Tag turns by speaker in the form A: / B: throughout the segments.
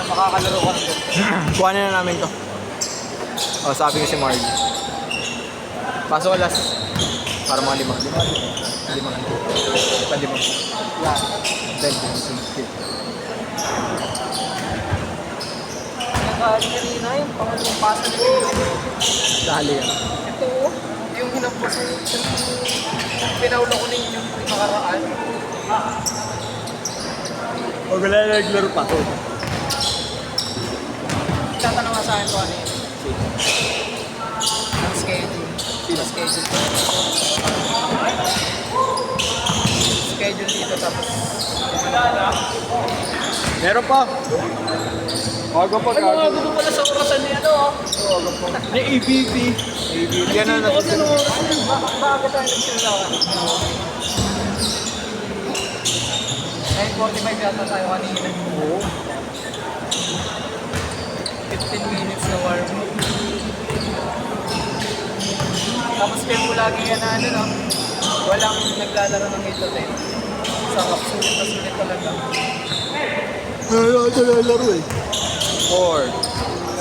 A: makakalaro ka rin.
B: Kuha na namin to. O, sabi ko si Marley. Pasok ko last. Para mga lima. Lima. Ito lima.
A: Yan.
B: 10.
A: Nakaali kanina yung pangalawang pasa na kanina.
B: Dali yan.
A: Ito, yung hinapos yung pinaula ko ninyo yung nakaraan.
B: Huwag wala na naglaro pa.
A: Tatanong nga sa akin ko ano yun. Ang schedule. Schedule. Schedule dito tapos.
B: Meron pa. Aga pa
A: Ay, mga gusto pala sa orasan ni ano oh.
B: Ni ABB. Yan na
A: Dito kasi
B: natin.
A: nung orasan, bakit tayo nagsilawan? Ay, 45 yata tayo kanina.
B: Oo.
A: 15 minutes na warm up. Tapos kayo mo lagi yan na ano no? Walang naglalaro ng 8 to 10. Sarap, sulit na sulit talaga.
B: Ano ito na laro eh? 4,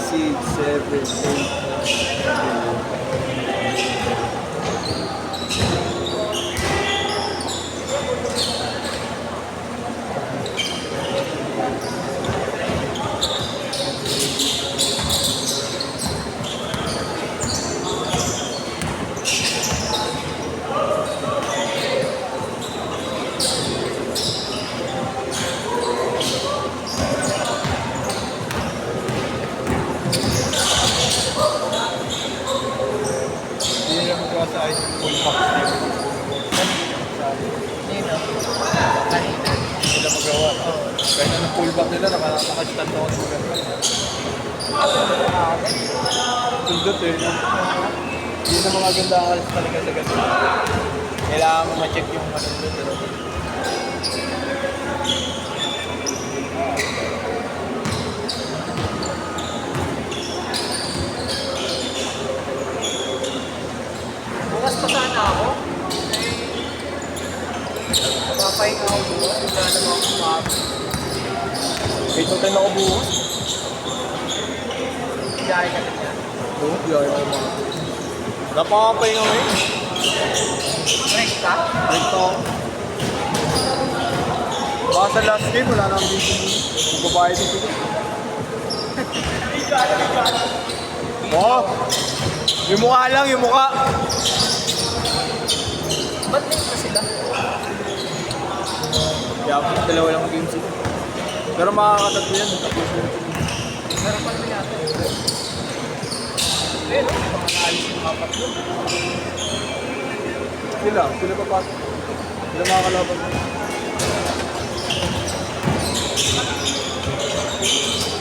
B: 6, 7, 8. Hindi na magawa sa ice full box.
A: Hindi no? Kanina.
B: Hindi na magawa. Kahit na full box nila, naka-stand ako ng maganda. Tundot eh. Hindi na mga ganda ang alis talaga sa ganda. Kailangan mo ma-check yung ano doon.
A: Bukas pa sana ako. Papahinga ako bukas. Wala naman ako kumapit.
B: Kahit mo tayo ako bukas.
A: Biyahe ka na yan.
B: Oo, biyahe ako mga. Napakapahinga ngayon.
A: Break ka?
B: Break to. Baka sa last game, wala na ang busy. Magbabayad din sila. Oo! Yung mukha lang, yung mukha!
A: Ba't late pa sila?
B: Kaya dalawa lang game sila. Pero makakatatlo yan, tapos na.
A: Meron pa naman yata. Ayun, mga naalis yung apat doon.
B: Sila papasok. Sila makakalaban.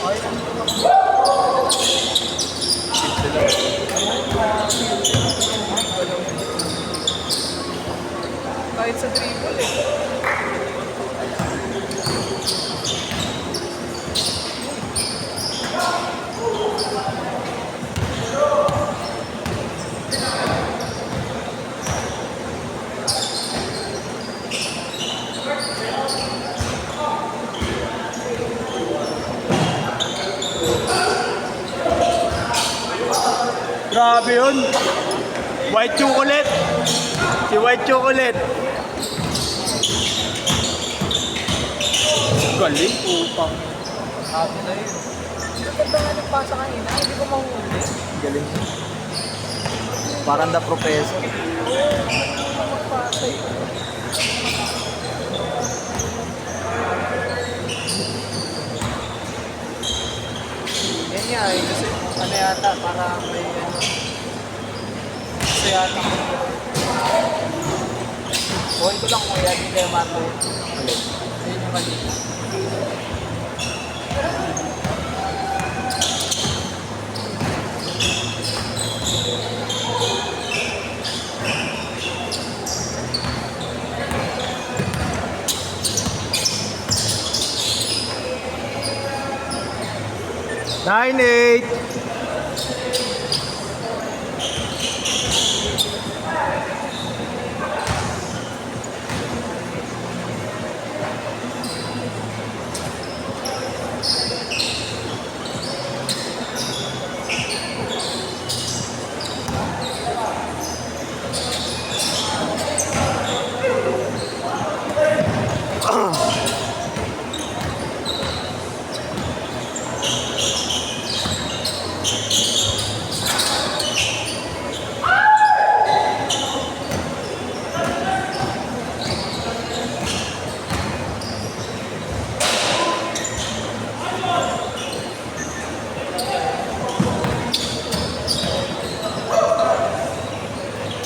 A: Ay,
B: Sila.
A: kahit sa dribble eh.
B: Grabe yun! White chocolate! Si White chocolate! Galing, upang.
A: Happy na yun. Ang ganda nga ng pasa kanina, hindi ko mahuli.
B: Galing. Parang the professor.
A: Magpasa yun. Yan nga eh, kasi ano yata, parang may ano. Kasi yata. Buhay ko lang kung yan, hindi kayo mato. Ayun yung mali.
B: Nine, 8.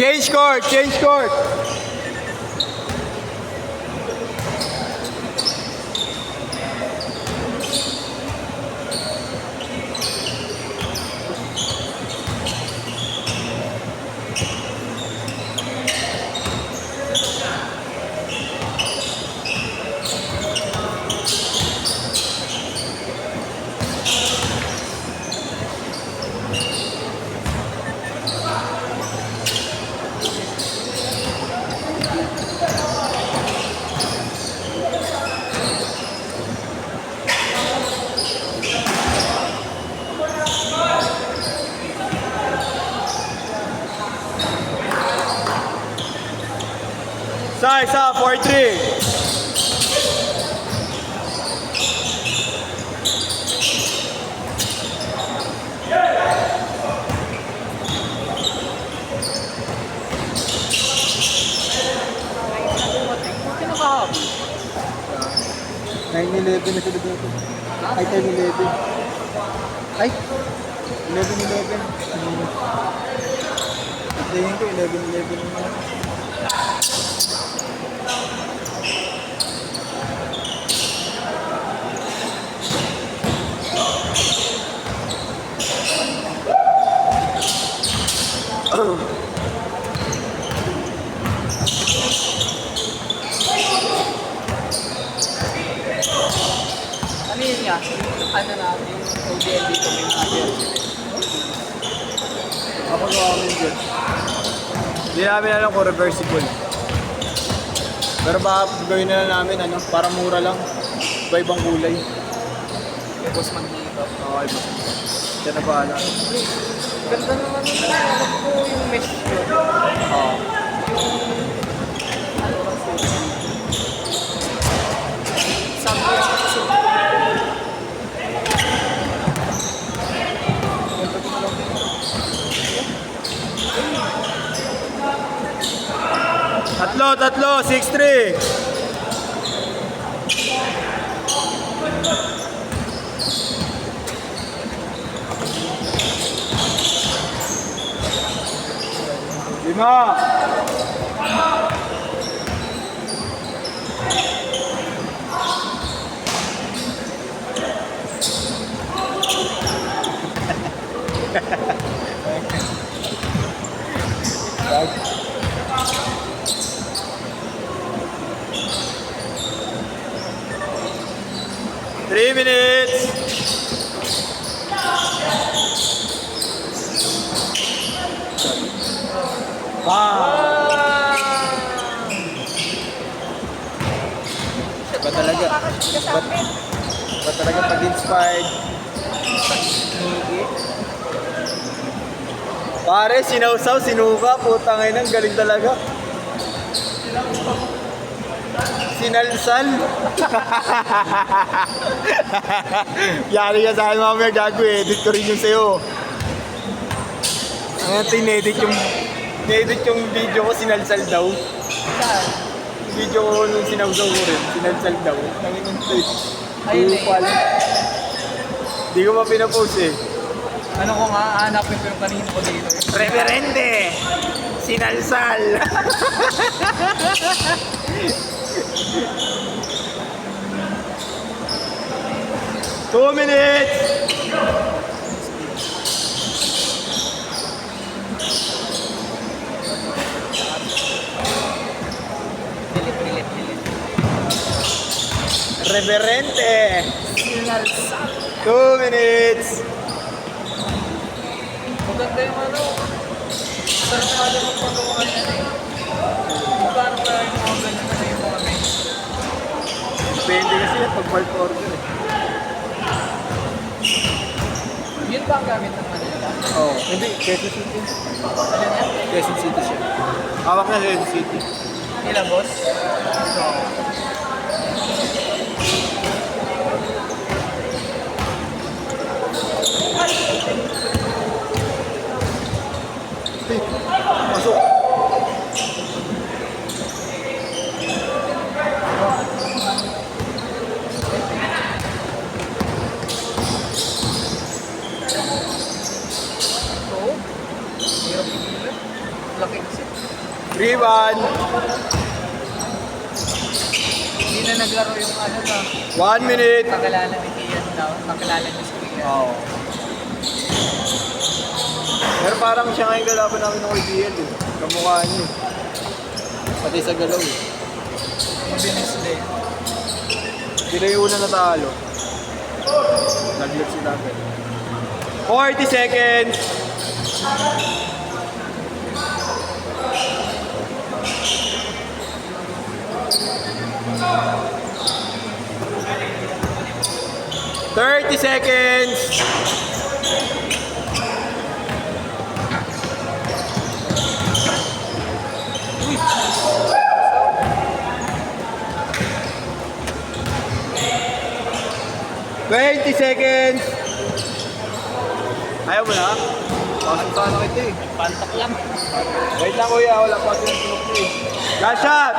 B: Change court! Change court! Isa, 4-3.
A: Sino kahapon?
C: 9-11 na sila dito. Ay, 10-11. Ay, 11-11. Tingin ko 11-11 na.
A: Ano yun niya? Ano natin? ODL dito may mga jersey.
C: Ako gawa kami dyan.
B: Hindi namin alam kung reversible. Pero baka gawin na lang namin, ano, para mura lang. Iba-ibang kulay.
A: May boss man dito.
B: Okay, boss. Diyan na ba alam?
A: Ganda naman yun. Alam ko yung mesh yun.
B: Oo.
A: Ano ba siya? Sabi ko sa kasi.
B: Tatlo, 6-3. Lima. Three minutes. Ba talaga? Ba talaga pag-inspired? Pare, sinawsaw, sinuka, putang ina, ang galing talaga. Sinalsal. Yari ka sa akin mamaya, gago eh. Edit ko rin yung sa'yo. Ano, tinedit yung video ko, sinalsal daw. Video ko nung sinawsaw ko rin, sinalsal daw. Tangin yung tweet.
A: Ayun eh.
B: Di ko pa pinapost eh.
A: Ano ko nga, hanapin ko yung kanino ko dito.
B: Reverende! Sinalsal! Two minutes!
A: Delete.
B: Reverente!
A: Sinalsal.
B: 2 minutes!
A: Maganda yung ano. Sarap nga din magpagawa yan eh. Magkano kaya yung mga ganyan na yung mga bench?
B: Depende kasi yan pag bulk order eh.
A: Yun ba ang gamit ng Manila?
B: Oo. Hindi, Quezon City.
A: Ano yan?
B: Quezon City siya. Hawak na Quezon City.
A: Nila boss? So,
B: Masuk!
A: hirap pigilan. Laki kasi.
B: 3-1.
A: Hindi na naglaro yung ano na.
B: 1 minute.
A: Kakilala ni Kian daw. Kakilala ni Kian.
B: Oo. Pero parang siya ngayon kalaban namin ng KBL eh. Kamukha niya eh. Pati sa galaw eh.
A: Mabilis din.
B: Sila yung una natalo. Nag-lift sila agad. 40 seconds! Thirty seconds! Uy! 20 seconds! Ayaw mo na? Pasok sana kita eh.
A: Pantak lang.
B: Wait lang kuya, wala pa silang tinukli. Last shot!